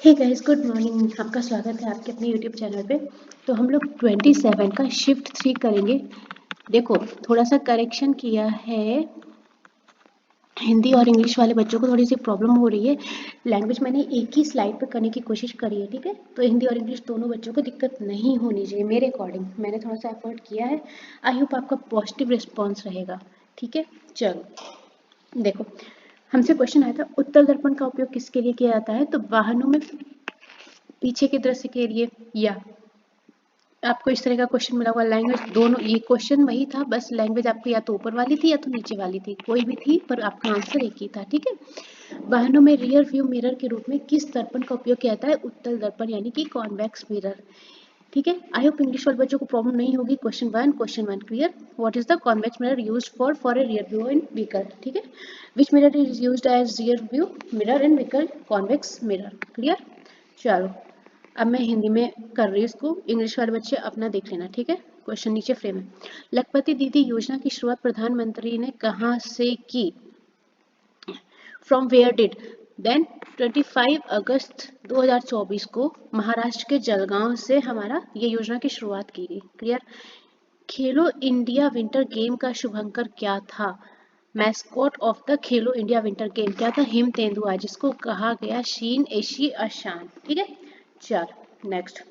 Hey guys, good morning. आपका स्वागत है आपके अपने यूट्यूब चैनल पे। तो हम लोग 27 का शिफ्ट 3 करेंगे। देखो, थोड़ा सा करेक्शन किया है। हिंदी और इंग्लिश वाले बच्चों को थोड़ी सी प्रॉब्लम हो रही है। लैंग्वेज मैंने एक ही स्लाइड पर करने की कोशिश करी है, ठीक है। तो हिंदी और इंग्लिश दोनों बच्चों को दिक्कत नहीं होनी चाहिए मेरे अकॉर्डिंग। मैंने थोड़ा सा एफर्ट किया है। आई होप आपका पॉजिटिव रिस्पॉन्स रहेगा, ठीक है। चलो देखो, हमसे क्वेश्चन आया था उत्तल दर्पण का उपयोग किसके लिए किया जाता है। तो वाहनों में पीछे के दृश्य के लिए, या आपको इस तरह का क्वेश्चन मिला हुआ। लैंग्वेज दोनों, ये क्वेश्चन वही था, बस लैंग्वेज आपकी या तो ऊपर वाली थी या तो नीचे वाली थी, कोई भी थी, पर आपका आंसर एक ही था, ठीक है। वाहनों में रियर व्यू मिरर के रूप में किस दर्पण का उपयोग किया जाता है। उत्तल दर्पण यानी कि कॉन्वेक्स मिरर, ठीक है। आई होप इंग्लिश वाले बच्चों को प्रॉब्लम नहीं होगी। Question one clear. What is the convex mirror used for a rear view in vehicle, ठीक है। Which mirror is used as rear view mirror in vehicle. Convex mirror, clear. चलो, अब मैं हिंदी में कर रही हूँ इसको, इंग्लिश वाले बच्चे अपना देख लेना, ठीक है। क्वेश्चन नीचे फ्रेम है। लखपति दीदी योजना की शुरुआत प्रधानमंत्री ने कहाँ से की। From where did. देन 25 अगस्त 2024 को महाराष्ट्र के जलगांव से हमारा ये योजना की शुरुआत की गई, क्लियर। खेलो इंडिया विंटर गेम का शुभंकर क्या था। Mascot of the Khelo India winter game क्या था। हिम तेंदुआ, जिसको कहा गया शीन एशी अशान, ठीक है। चल नेक्स्ट।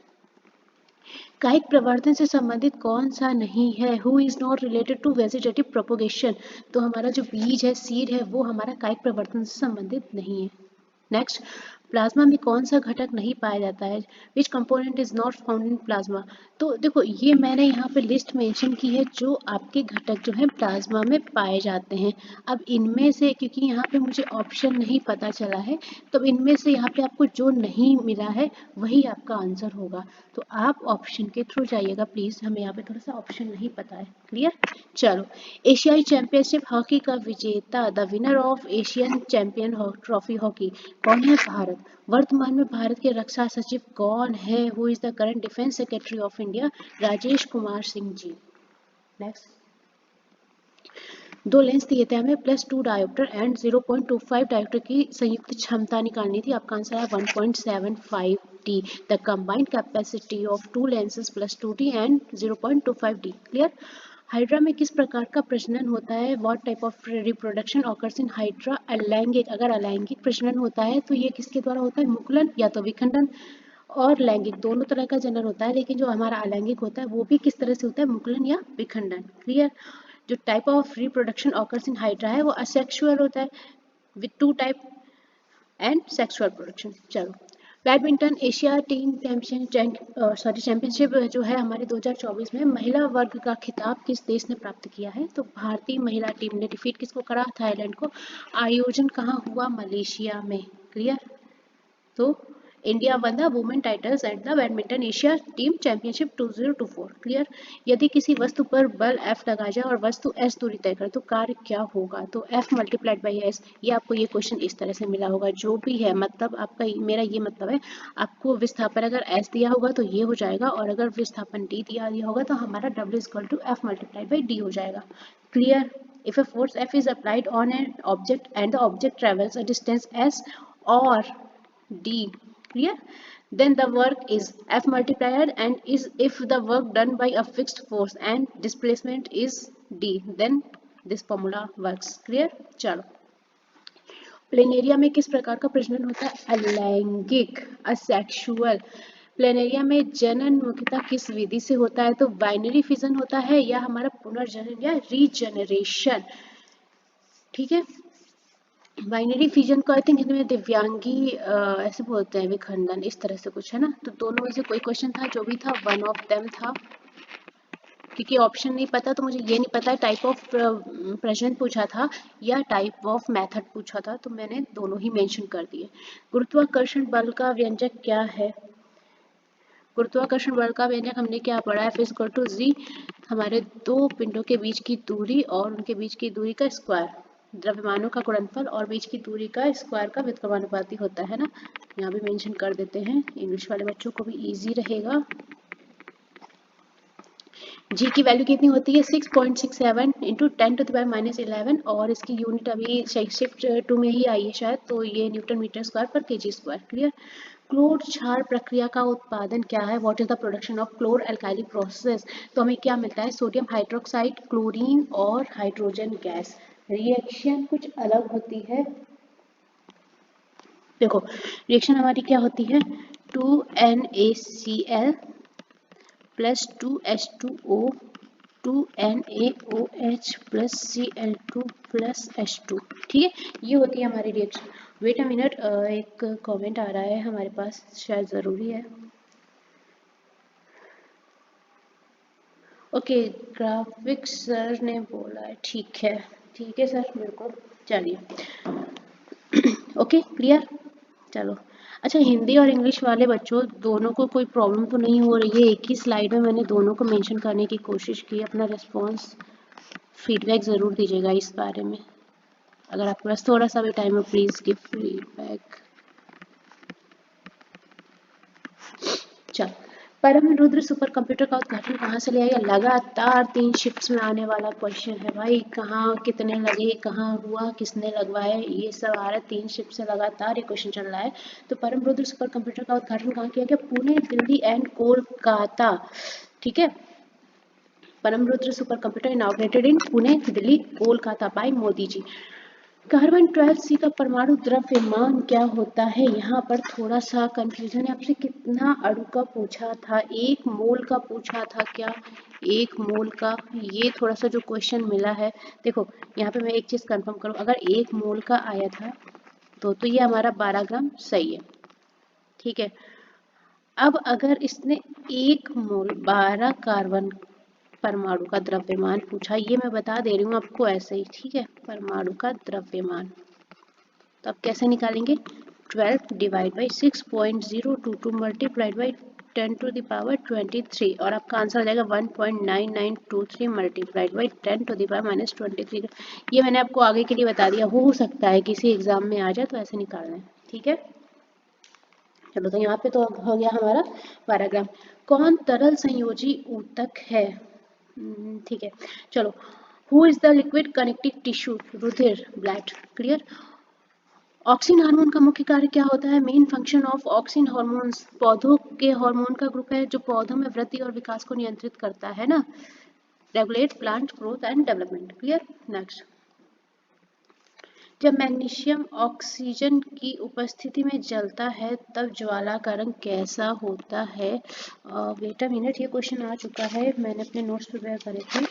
कायिक प्रवर्धन से संबंधित कौन सा नहीं है। Who is not related to vegetative propagation. तो हमारा जो बीज है, सीड है, वो हमारा कायिक प्रवर्धन से संबंधित नहीं है। नेक्स्ट, प्लाज्मा में कौन सा घटक नहीं पाया जाता है। विच component is not found in plasma. तो देखो, ये मैंने यहाँ पे लिस्ट मेंशन की है जो आपके घटक जो है प्लाज्मा में पाए जाते हैं। अब इनमें से, क्योंकि यहाँ पे मुझे ऑप्शन नहीं पता चला है, तो इनमें से यहाँ पे आपको जो नहीं मिला है वही आपका आंसर होगा। तो आप ऑप्शन के थ्रू जाइएगा प्लीज, हमें यहाँ पे थोड़ा सा ऑप्शन नहीं पता है, क्लियर। चलो, एशियाई चैंपियनशिप हॉकी का विजेता, the winner of Asian champion trophy hockey, कौन है। भारत। वर्तमान में भारत के रक्षा सचिव कौन है। Who is the current defence secretary of India. Rajesh Kumar Singh ji. Next, दो लेंस दिए थे हमें, +2 डायोप्टर एंड 0.25 डायोप्टर की संयुक्त क्षमता निकालनी थी। आपका आंसर है 1.75D। The combined capacity of to lenses +2D and 0.25D, clear. Hydra में किस प्रकार का प्रजनन होता है। What type of reproduction occurs in hydra. अलैंगिक। अगर अलैंगिक प्रजनन होता है तो ये किसके द्वारा होता है। मुकुलन या तो विखंडन। और लैंगिक दोनों तरह का जनन होता है, लेकिन जो हमारा अलैंगिक होता है वो भी किस तरह से होता है, मुकुलन या विखंडन, क्लियर। जो type of reproduction occurs in hydra है वो असेक्सुअल होता है, with 2 type and sexual production. चलो, बैडमिंटन एशिया टीम चैंपियनशिप जो है हमारे 2024 में महिला वर्ग का खिताब किस देश ने प्राप्त किया है। तो भारतीय महिला टीम ने डिफीट किसको करा, थाईलैंड को। आयोजन कहाँ हुआ, मलेशिया में, क्लियर। तो India one the women titles at the badminton Asia team championship 2024, clear. यदि किसी वस्तु पर बल F लगाया जाए और वस्तु S दूरी तय करे तो कार्य क्या होगा। तो F मल्टीप्लाइड बाई S। ये आपको ये क्वेश्चन इस तरह से मिला होगा, जो भी है, मतलब आपका, मेरा ये मतलब है, आपको विस्थापन अगर S दिया होगा तो ये हो जाएगा, और अगर विस्थापन D दिया होगा तो हमारा W = F multiplied by D हो जाएगा, clear. If a force F is applied on an object and the object travels a distance S or D, clear, then the work is F multiplied, and is if the work done by a fixed force and displacement is D, then this formula works, clear। चलो, planaria में किस प्रकार का प्रजनन होता है, अलैंगिक, asexual. Planaria में जनन मुख्यतः किस विधि से होता है। तो बाइनरी फिजन होता है, या हमारा पुनर्जनन या रीजनरेशन, ठीक है। बाइनरी फिजन को आई थिंक हिंदी में दिव्यांगी ऐसे बोलते हैं, विखंडन, इस तरह से कुछ है ना। तो दोनों में से कोई क्वेश्चन था, जो भी था वन ऑफ देम था। क्योंकि ऑप्शन नहीं पता तो मुझे ये नहीं पता टाइप ऑफ प्रश्न पूछा था या टाइप ऑफ मेथड पूछा था, तो मैंने दोनों ही मेंशन कर दिए। गुरुत्वाकर्षण बल का व्यंजक क्या है। गुरुत्वाकर्षण बल का व्यंजक हमने क्या पढ़ा है, F=G, हमारे दो पिंडों के बीच की दूरी और उनके बीच की दूरी का स्क्वायर, द्रव्यमानों का गुणनफल और बीच की दूरी का स्क्वायर का व्युत्क्रमानुपाती होता है ना। यहाँ भी मेंशन कर देते हैं, इंग्लिश वाले बच्चों को भी इजी रहेगा। जी की वैल्यू कितनी होती है 6.67 इंटू 10⁻⁻11 और इसकी यूनिट अभी शिफ्ट 2 में ही आई है शायद, तो ये न्यूटन मीटर स्क्वायर पर केजी स्क्वायर। क्लियर। क्लोर क्षार प्रक्रिया का उत्पादन क्या है? What is the production of chlor alkali process? तो हमें क्या मिलता है? सोडियम हाइड्रोक्साइड, क्लोरीन और हाइड्रोजन गैस। रिएक्शन कुछ अलग होती है। देखो रिएक्शन हमारी क्या होती है? 2NaCl plus 2H2O 2NaOH plus Cl2 plus H2। ठीक है, ये होती है हमारी रिएक्शन। वेट अ मिनट, एक कमेंट आ रहा है हमारे पास, शायद ज़रूरी है। ओके, ग्राफिक्स सर ने बोला है, ठीक है सर, बिल्कुल, चलिए। ओके क्लियर, चलो। अच्छा, हिंदी और इंग्लिश वाले बच्चों दोनों को कोई प्रॉब्लम तो नहीं हो रही है? एक ही स्लाइड में मैंने दोनों को मेंशन करने की कोशिश की। अपना रिस्पॉन्स फीडबैक ज़रूर दीजिएगा इस बारे में। अगर आपके पास थोड़ा सा भी टाइम है प्लीज़ गिव फीडबैक। चलो, परम रुद्र सुपर कंप्यूटर का उद्घाटन कहाँ से लिया गया? लगातार 3 शिफ्ट्स में आने वाला क्वेश्चन है भाई। कहाँ कितने लगे, कहाँ हुआ, किसने लगवाए, ये सब आ रहा है। 3 शिफ्ट से लगातार ये क्वेश्चन चल रहा है। तो परम रुद्र सुपर कंप्यूटर का उद्घाटन कहाँ किया गया? पुणे, दिल्ली एंड कोलकाता। ठीक है, Param Rudra super computer inaugurated in Pune, Delhi, Kolkata by Modi ji. Carbon 12C का परमाणु द्रव्यमान क्या होता है? यहाँ पर थोड़ा सा कंफ्यूजन है। आपसे कितना अणु का पूछा था? 1 मोल का पूछा था क्या? 1 मोल का, ये थोड़ा सा जो क्वेश्चन मिला है। देखो यहाँ पे मैं एक चीज कंफर्म करूँ, अगर 1 मोल का आया था तो ये हमारा 12 ग्राम सही है। ठीक है, अब अगर इसने 1 मोल 12 कार्बन परमाणु का द्रव्यमान पूछा, ये मैं बता दे रही हूँ आपको ऐसे ही। ठीक है, परमाणु का द्रव्यमान तो आप कैसे निकालेंगे? 12 divide by 6.022 multiplied by 10 to the power 23 और आपका आंसर आ जाएगा 1.9923 multiplied by 10 to the power minus 23। ये मैंने आपको आगे के लिए बता दिया, हो सकता है किसी एग्जाम में आ जाए तो ऐसे निकालना है। ठीक है, चलो, तो यहाँ पे तो हो गया हमारा 12 ग्राम। कौन तरल संयोजी ऊतक है? ठीक है, चलो। Who is the liquid connective tissue? रुधिर, ब्लड। क्लियर। ऑक्सिन हार्मोन का मुख्य कार्य क्या होता है? Main function of auxin hormones पौधों के हार्मोन का ग्रुप है जो पौधों में वृद्धि और विकास को नियंत्रित करता है ना, regulate plant growth and development. Clear. Next, जब मैग्नीशियम ऑक्सीजन की उपस्थिति में जलता है तब ज्वाला का रंग कैसा होता है? वेट अ मिनट, ये क्वेश्चन आ चुका है, मैंने अपने नोट्स प्रिपेयर करे थे,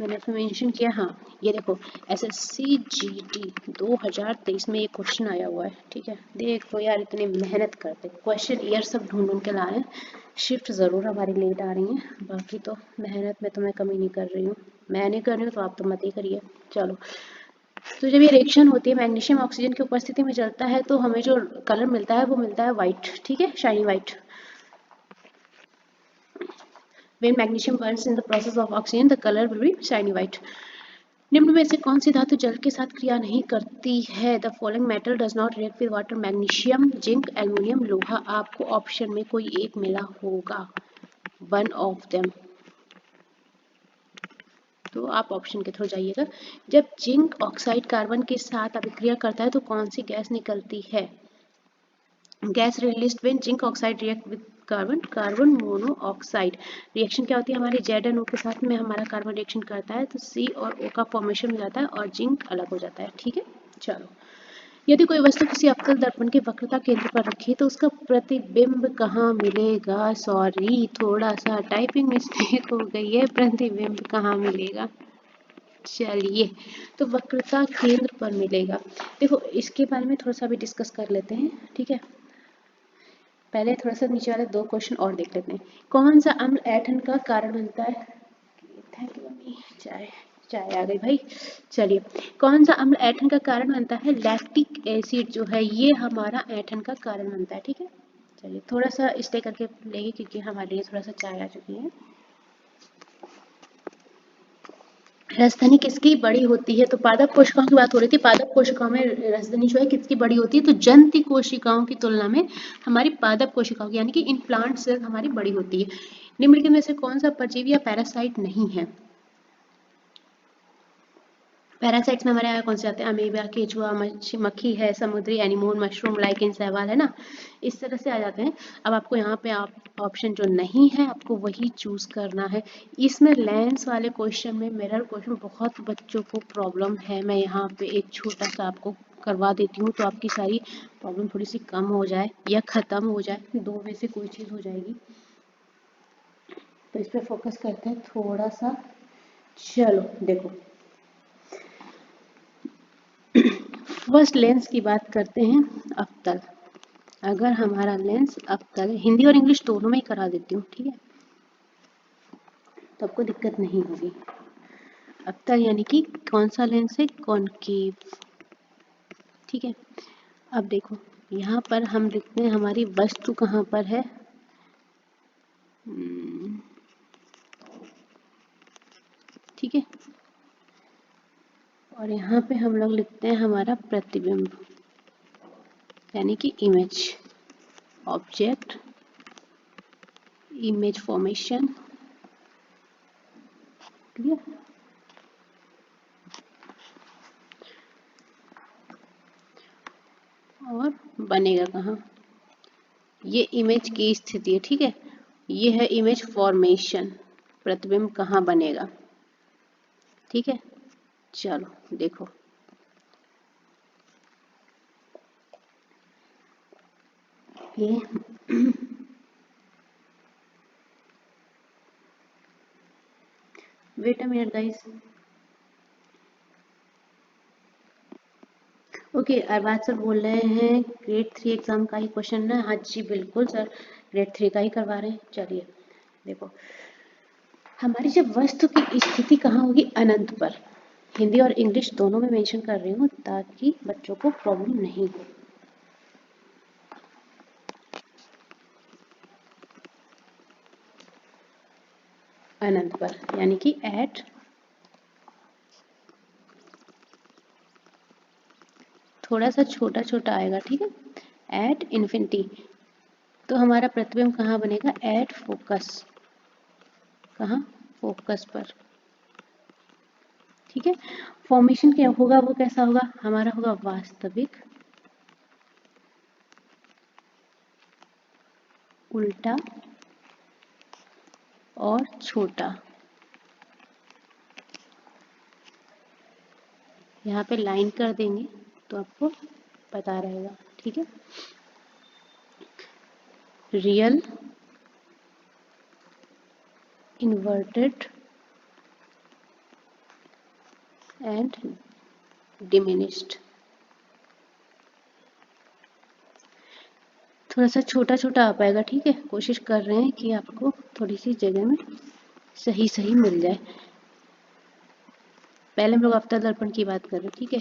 मैंने उसमें मेंशन किया। हाँ, ये देखो एसएससी जीडी 2023 में ये क्वेश्चन आया हुआ है। ठीक है, देखो यार, इतनी मेहनत करते, क्वेश्चन ईयर सब ढूंढ ढूंढ के लाए हैं। शिफ्ट ज़रूर हमारी लेट आ रही है, बाकी तो मेहनत में तो मैं कमी नहीं कर रही हूँ। मैं नहीं कर रही हूँ तो आप तो मत ही करिए। चलो, तो जब ये रिएक्शन होती है, मैग्नीशियम ऑक्सीजन की उपस्थिति में जलता है तो हमें जो कलर मिलता है वो मिलता है व्हाइट। ठीक है, shiny white. When magnesium burns in the process of oxygen, the color will be shiny white. निम्न में से कौन सी धातु जल के साथ क्रिया नहीं करती है? The following metal does not react with water, magnesium, zinc, aluminium, लोहा। आपको ऑप्शन में कोई एक मिला होगा, वन ऑफ देम, तो आप ऑप्शन के थ्रू जाइएगा। जब जिंक ऑक्साइड कार्बन के साथ अभिक्रिया करता है तो कौन सी गैस निकलती है? Gas released when zinc oxide react with carbon, carbon monoxide. Reaction क्या होती है हमारी? Z&O के साथ में हमारा कार्बन रिएक्शन करता है तो C और O का फॉर्मेशन हो जाता है और जिंक अलग हो जाता है। ठीक है, चलो। यदि कोई वस्तु किसी अवतल दर्पण के वक्रता केंद्र पर रखी तो उसका प्रतिबिंब कहाँ मिलेगा? सॉरी, थोड़ा सा टाइपिंग मिस्टेक हो गई है, प्रतिबिंब कहाँ मिलेगा? चलिए, तो वक्रता केंद्र पर मिलेगा। देखो इसके बारे में थोड़ा सा भी डिस्कस कर लेते हैं। ठीक है, पहले थोड़ा सा नीचे वाले 2 क्वेश्चन और देख लेते हैं। कौन सा अम्ल ऐंठन का कारण बनता है? थैंक यू मम्मी, चाय चाय आ गई भाई। चलिए, कौन सा अम्ल ऐंठन का कारण बनता है? लैक्टिक एसिड जो है ये हमारा ऐंठन का कारण बनता है। ठीक है, चलिए थोड़ा सा स्टे करके लेंगे क्योंकि हमारे लिए थोड़ा सा चाय आ चुकी है। रसधनी किसकी बड़ी होती है? तो पादप कोशिकाओं की बात हो रही थी। पादप कोशिकाओं में रसधनी जो है किसकी बड़ी होती है? तो जंतु कोशिकाओं की तुलना में हमारी पादप कोशिकाओं की, यानी कि इन प्लांट सेल हमारी बड़ी होती है। निम्नलिखित में से कौन सा परजीवी या पैरासाइट नहीं है? पैरासाइट्स में हमारे यहाँ कौन से आते हैं? अमीबा, केचुआ, मक्खी है, समुद्री एनिमोन, मशरूम, लाइकेन, शैवाल, है ना, इस तरह से आ जाते हैं। अब आपको यहाँ पे आप ऑप्शन जो नहीं है आपको वही चूज करना है। इसमें लेंस वाले क्वेश्चन में मिरर क्वेश्चन बहुत बच्चों को प्रॉब्लम है। मैं यहाँ पे एक छोटा सा आपको करवा देती हूँ तो आपकी सारी प्रॉब्लम थोड़ी सी कम हो जाए या खत्म हो जाए, दो में से कोई चीज़ हो जाएगी। तो इस पर फोकस करते हैं थोड़ा सा। चलो देखो, फर्स्ट लेंस की बात करते हैं, अवतल। अगर हमारा लेंस अवतल है, हिंदी और इंग्लिश दोनों में ही करा देती हूँ, ठीक है, तो आपको दिक्कत नहीं होगी। अवतल यानी कि कौन सा लेंस है? कॉनकेव, ठीक है। अब देखो यहाँ पर हम लिखते हैं हमारी वस्तु कहाँ पर है, ठीक है, और यहाँ पे हम लोग लिखते हैं हमारा प्रतिबिंब यानी कि image, object, image formation, clear. और बनेगा कहाँ? ये इमेज की स्थिति है, ठीक है, ये है इमेज फॉर्मेशन, प्रतिबिंब कहाँ बनेगा, ठीक है। चलो देखो, ये wait a minute guys. Okay, Arbaz sir बोल रहे हैं ग्रेड 3 एग्जाम का ही क्वेश्चन ना? हाँ जी बिल्कुल सर, ग्रेड 3 का ही करवा रहे हैं। चलिए देखो, हमारी जब वस्तु की स्थिति कहाँ होगी? अनंत पर। हिंदी और इंग्लिश दोनों में मेंशन कर रही हूँ ताकि बच्चों को प्रॉब्लम नहीं हो। अनंत पर यानी कि एट, थोड़ा सा छोटा छोटा आएगा, ठीक है, एट इन्फिनिटी। तो हमारा प्रतिबिंब कहाँ बनेगा? एट फोकस, कहाँ? फोकस पर, ठीक है। फॉर्मेशन क्या होगा, वो कैसा होगा? हमारा होगा वास्तविक, उल्टा और छोटा। यहाँ पे लाइन कर देंगे तो आपको पता रहेगा, ठीक है। Real, inverted and diminished. थोड़ा सा छोटा छोटा आ पाएगा, ठीक है, कोशिश कर रहे हैं कि आपको थोड़ी सी जगह में सही सही मिल जाए। पहले हम लोग अवतल दर्पण की बात कर रहे हैं, ठीक है।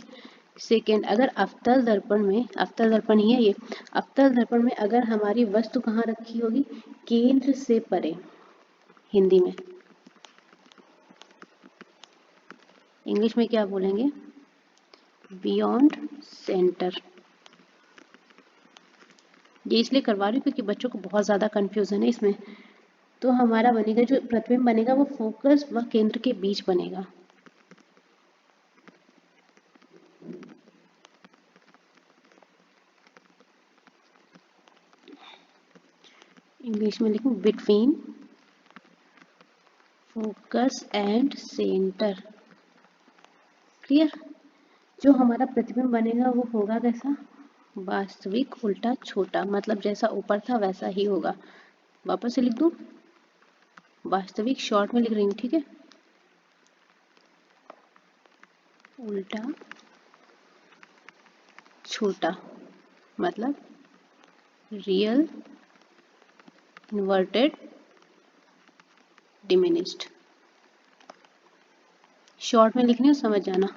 सेकेंड, अगर अवतल दर्पण में, अवतल दर्पण ही है ये, अवतल दर्पण में अगर हमारी वस्तु कहाँ रखी होगी? केंद्र से परे, हिंदी में। इंग्लिश में क्या बोलेंगे? Beyond centre. ये इसलिए करवा रही हूँ क्योंकि बच्चों को बहुत ज़्यादा कंफ्यूजन है इसमें। तो हमारा बनेगा, जो प्रतिबिंब बनेगा वो फोकस व केंद्र के बीच बनेगा। इंग्लिश में लिखूं between focus and centre, clear. जो हमारा प्रतिबिंब बनेगा वो होगा कैसा? वास्तविक उल्टा छोटा, मतलब जैसा ऊपर था वैसा ही होगा। वापस से लिख दूं, वास्तविक शॉर्ट में लिख रही हूँ, ठीक है, उल्टा छोटा, मतलब रियल, इन्वर्टेड, डिमिनिश्ड। शॉर्ट में लिखनी हो समझ जाना।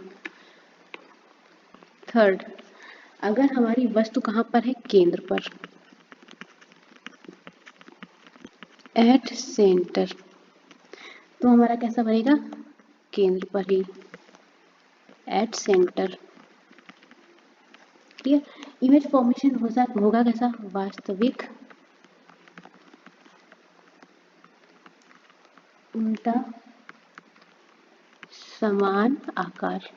थर्ड, अगर हमारी वस्तु कहाँ पर है? केंद्र पर, एट सेंटर, तो हमारा कैसा बनेगा? केंद्र पर ही, at centre, clear. Image formation होगा कैसा? वास्तविक उल्टा समान आकार।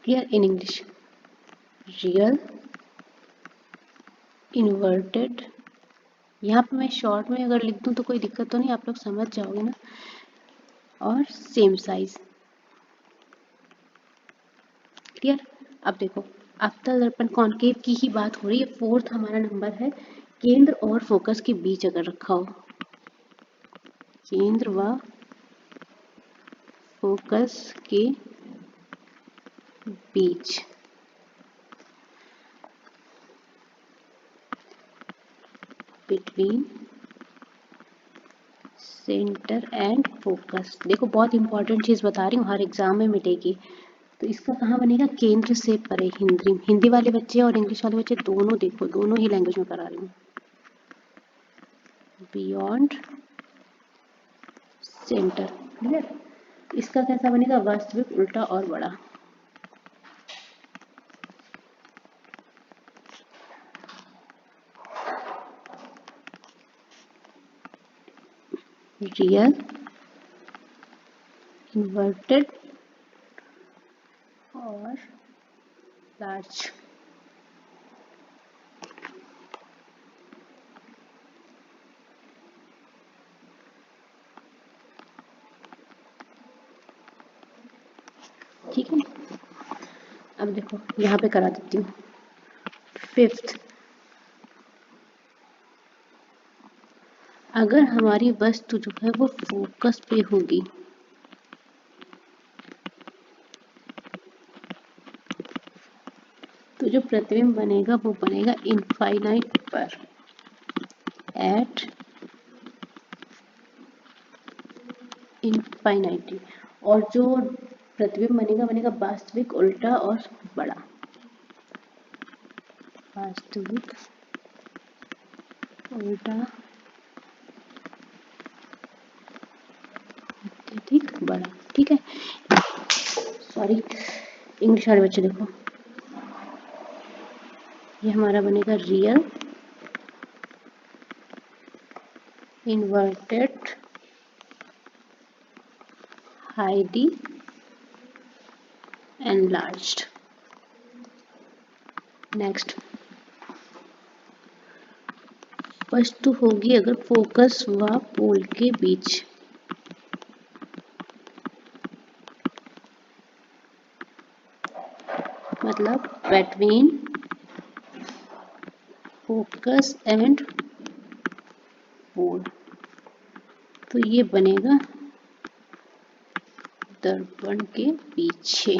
Clear? In English real inverted. यहाँ पे मैं शॉर्ट में अगर लिख दूँ तो कोई दिक्कत तो नहीं, आप लोग समझ जाओगे ना। और सेम साइज। क्लियर? अब देखो, अवतल दर्पण कॉनकेव की ही बात हो रही है। फोर्थ हमारा नंबर है, केंद्र और फोकस के बीच अगर रखा हो, केंद्र व फोकस के बीच। Between centre and focus. देखो बहुत इंपॉर्टेंट चीज बता रही हूँ, हर एग्जाम में मिलेगी। तो इसका कहाँ बनेगा? केंद्र से परे। हिंदी वाले बच्चे और इंग्लिश वाले बच्चे दोनों देखो, दोनों ही लैंग्वेज में करा रही हूँ। Beyond centre. क्लियर? इसका कैसा बनेगा? वास्तविक, उल्टा और बड़ा। रियल इन्वर्टेड और लार्ज। ठीक है, अब देखो यहाँ पे करा देती हूँ। फिफ्थ, अगर हमारी वस्तु जो है वो फोकस पे होगी, तो जो प्रतिबिंब बनेगा वो बनेगा इनफाइनाइट पर, एट इनफाइनाइटी। और जो प्रतिबिंब बनेगा वास्तविक, उल्टा और बड़ा। वास्तविक, उल्टा, अत्यधिक बड़ा। ठीक है, सॉरी इंग्लिश वाले बच्चे देखो, ये हमारा बनेगा real inverted highly enlarged. Next, वस्तु होगी अगर फोकस व पोल के बीच, मतलब बिटवीन फोकस एंड पोल, तो ये बनेगा दर्पण के पीछे,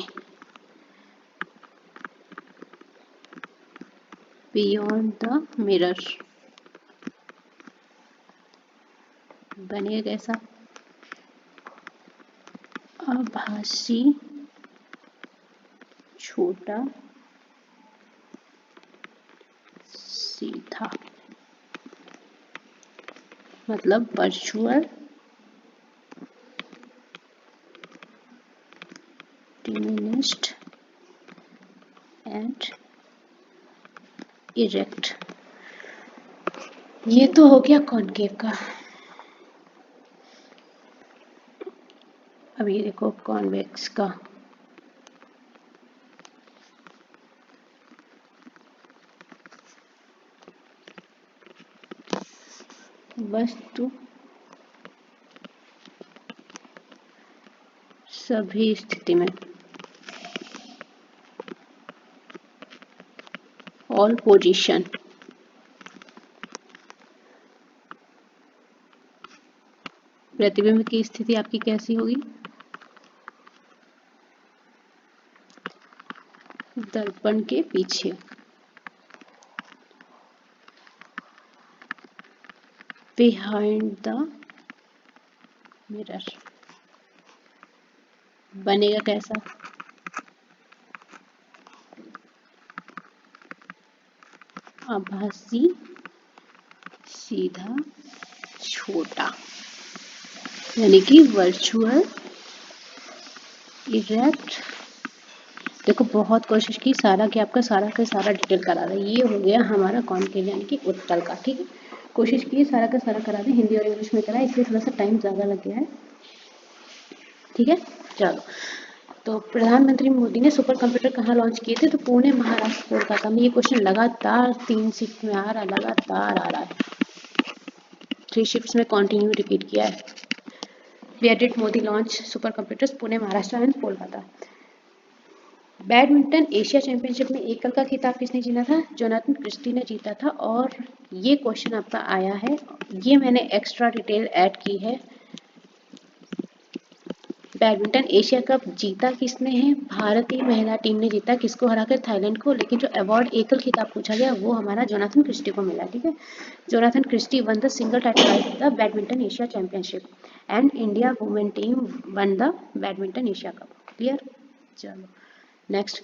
बियॉन्ड द मिरर। बनेगा कैसा? आभासी, छोटा, सीधा, मतलब वर्चुअल डिमिनिश्ड एंड इरेक्ट। ये तो हो गया कॉनकेव का। अब ये देखो कॉन्वेक्स का। वस्तु सभी स्थिति में, ऑल पोजीशन, प्रतिबिंब की स्थिति आपकी कैसी होगी? दर्पण के पीछे, बिहाइंड द मिरर। बनेगा कैसा? आभासी, सीधा, छोटा, यानी कि वर्चुअल इरेक्ट। देखो बहुत कोशिश की, सारा कि आपका सारा का सारा डिटेल करा रहा है। ये हो गया हमारा कॉनकेव यानी कि उत्तल का। ठीक है, कोशिश की सारा का सारा करा दें, हिंदी और इंग्लिश में करा, इसलिए थोड़ा सा टाइम ज़्यादा लग गया है। ठीक है, चलो। तो प्रधानमंत्री मोदी ने सुपर कंप्यूटर कहाँ लॉन्च किए थे? तो पुणे, महाराष्ट्र, कोलकाता में। ये क्वेश्चन लगातार 3 शिफ्ट में आ रहा है, लगातार आ रहा है, 3 शिफ्ट्स में कंटिन्यू रिपीट किया है। Where did Modi launch super computers? Pune, Maharashtra and Kolkata. Badminton Asia championship में एकल का खिताब किसने जीता था? जोनाथन क्रिस्टी ने जीता था। और ये क्वेश्चन आपका आया है, ये मैंने एक्स्ट्रा डिटेल ऐड की है। बैडमिंटन एशिया कप जीता किसने है? भारतीय महिला टीम ने जीता, किसको हराकर? थाईलैंड को। लेकिन जो अवार्ड एकल खिताब पूछा गया वो हमारा जोनाथन क्रिस्टी को मिला। ठीक है, Jonathan Christie won the single title of the badminton Asia championship and India women team won the badminton Asia cup. Clear? चलो नेक्स्ट।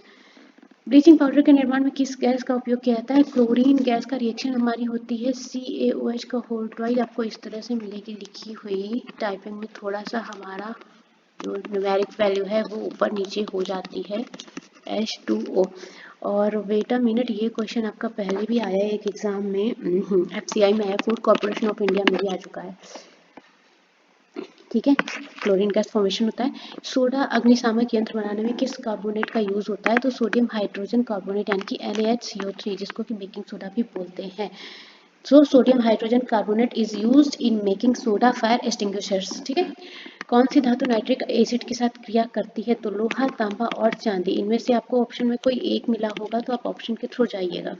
ब्लीचिंग पाउडर के निर्माण में किस गैस का उपयोग किया जाता है? क्लोरीन गैस का रिएक्शन हमारी होती है CaOH का होल ट्वाइस। आपको इस तरह से मिलेगी लिखी हुई, टाइपिंग में थोड़ा सा हमारा जो न्यूमेरिक वैल्यू है वो ऊपर नीचे हो जाती है, H2O। और वेट अ मिनट, ये क्वेश्चन आपका पहले भी आया है एक एग्जाम में, FCI में है, फूड कॉर्पोरेशन ऑफ इंडिया में भी आ चुका है। ठीक है, क्लोरीन गैस फॉर्मेशन होता है। सोडा अग्निशामक यंत्र बनाने में किस कार्बोनेट का यूज होता है? तो सोडियम हाइड्रोजन कार्बोनेट यानी कि NaHCO3, जिसको कि बेकिंग सोडा भी बोलते हैं। So sodium hydrogen carbonate is used in making soda fire extinguishers. ठीक है, कौन सी धातु नाइट्रिक एसिड के साथ क्रिया करती है? तो लोहा, तांबा और चांदी। इनमें से आपको ऑप्शन में कोई एक मिला होगा तो आप ऑप्शन के थ्रू जाइएगा।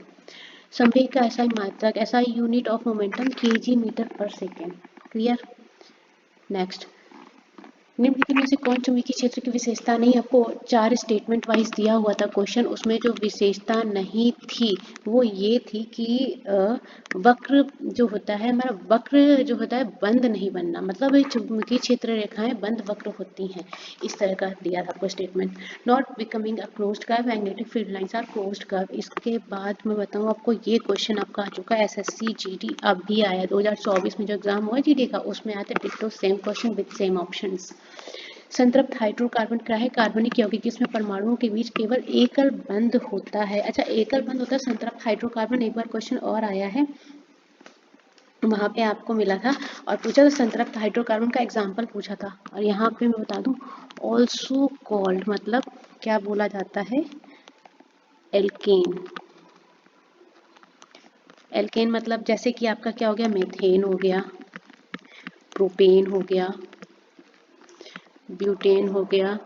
संवेग का SI मात्रक, SI unit of momentum kg metre per second. Clear? Next. निम्नलिखित में से कौन चुंबकीय क्षेत्र की विशेषता नहीं? आपको 4 स्टेटमेंट वाइज दिया हुआ था क्वेश्चन, उसमें जो विशेषता नहीं थी वो ये थी कि वक्र जो होता है हमारा, वक्र जो होता है बंद नहीं बनना, मतलब ये चुंबकीय क्षेत्र रेखाएं बंद वक्र होती हैं, इस तरह का दिया था आपको statement. Not becoming a closed curve, magnetic field lines are closed curve. इसके बाद मैं बताऊँ आपको, ये क्वेश्चन आपका आ चुका है SSC GD, अब भी आया 2024 में जो एग्जाम हुआ GD का, उसमें आया था ditto same question with same options. संतृप्त हाइड्रोकार्बन क्या है? कार्बनिक यौगिक जिसमें परमाणुओं के बीच केवल एकल बंध होता है। अच्छा, एकल बंध होता है संतृप्त हाइड्रोकार्बन। एक बार क्वेश्चन और आया है, वहां पे आपको मिला था और पूछा था संतृप्त हाइड्रोकार्बन का एग्जाम्पल पूछा था। और यहाँ पे मैं बता दूं, ऑल्सो कॉल्ड मतलब क्या बोला जाता है? एल्केन। एल्केन मतलब जैसे कि आपका क्या हो गया? मेथेन हो गया, प्रोपेन हो गया, ब्यूटेन हो गया।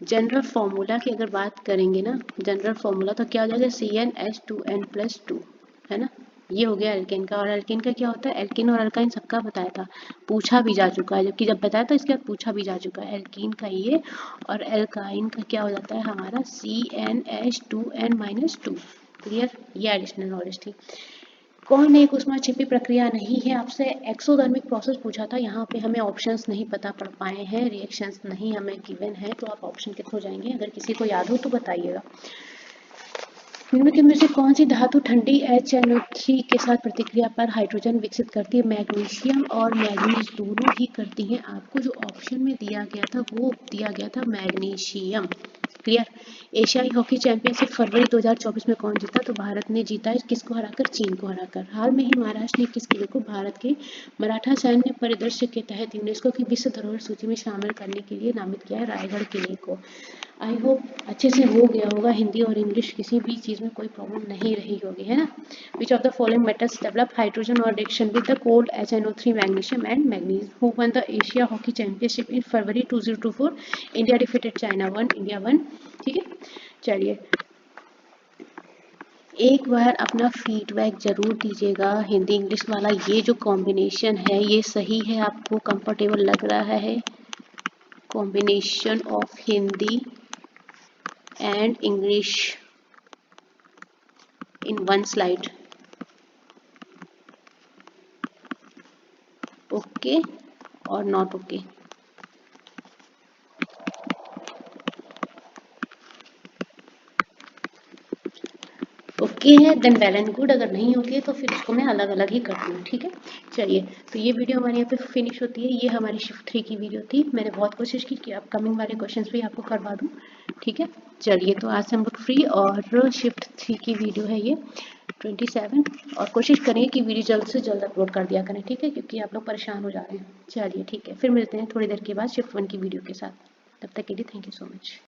जनरल फॉर्मूला की अगर बात करेंगे ना, जनरल फॉर्मूला तो क्या हो जाएगा? CnH2n+2, है ना? ये हो गया एल्केन का। और एल्केन का क्या होता है? एल्केन और अल्काइन सबका बताया था, पूछा भी जा चुका है, जबकि जब बताया था इसके बाद पूछा भी जा चुका है एल्कीन का ये। और एल्काइन का क्या हो जाता है हमारा? CnH2n-2। क्लियर? ये एडिशनल नॉलेज थी। कौन एक उष्मा छिपी प्रक्रिया नहीं है? आपसे एक्सोथर्मिक प्रोसेस पूछा था, यहाँ पे हमें ऑप्शंस नहीं पता पड़ पाए हैं, रिएक्शंस नहीं हमें गिवन है, तो आप ऑप्शन के थ्रू जाएंगे। अगर किसी को याद हो तो बताइएगा। निम्नलिखित में से कौन सी धातु ठंडी HNO3 के साथ प्रतिक्रिया पर हाइड्रोजन विकसित करती है? मैग्नीशियम और मैग्नीज दोनों ही करती हैं। आपको जो ऑप्शन में दिया गया था वो दिया गया था मैग्नीशियम। क्लियर? एशियाई हॉकी चैंपियनशिप फरवरी 2024 में कौन जीता? तो भारत ने जीता है, किसको हराकर? चीन को हराकर। हाल में ही महाराष्ट्र ने किस किले को भारत के मराठा सैन्य परिदृश्य के तहत यूनेस्को की विश्व धरोहर सूची में शामिल करने के लिए नामित किया है? रायगढ़ किले को। आई होप अच्छे से हो गया होगा, हिंदी और इंग्लिश किसी भी चीज़ में कोई प्रॉब्लम नहीं रही होगी, है ना? Which of the following metals develop hydrogen और reaction with the cold HNO3, magnesium and manganese. Who won the Asia hockey championship in February 2024? India defeated China 1, India 1। ठीक है, चलिए एक बार अपना फीडबैक जरूर दीजिएगा। हिंदी इंग्लिश वाला ये जो कॉम्बिनेशन है ये सही है? आपको कंफर्टेबल लग रहा है? Combination of Hindi and English in one slide. Okay or not okay? Okay है देन वेल एंड गुड, अगर नहीं होती है तो फिर उसको मैं अलग अलग ही करती हूँ। ठीक है, चलिए तो ये वीडियो हमारे यहाँ पे फिनिश होती है। ये हमारी शिफ्ट 3 की वीडियो थी। मैंने बहुत कोशिश की कि अपकमिंग वाले क्वेश्चंस भी आपको करवा दूँ। ठीक है, चलिए तो आज से हम लोग फ्री, और शिफ्ट 3 की वीडियो है ये। 27 और कोशिश करें कि वीडियो जल्द से जल्द अपलोड कर दिया करें, ठीक है, क्योंकि आप लोग परेशान हो जा रहे हैं। चलिए ठीक है, फिर मिलते हैं थोड़ी देर के बाद शिफ्ट 1 की वीडियो के साथ। तब तक के लिए थैंक यू सो मच।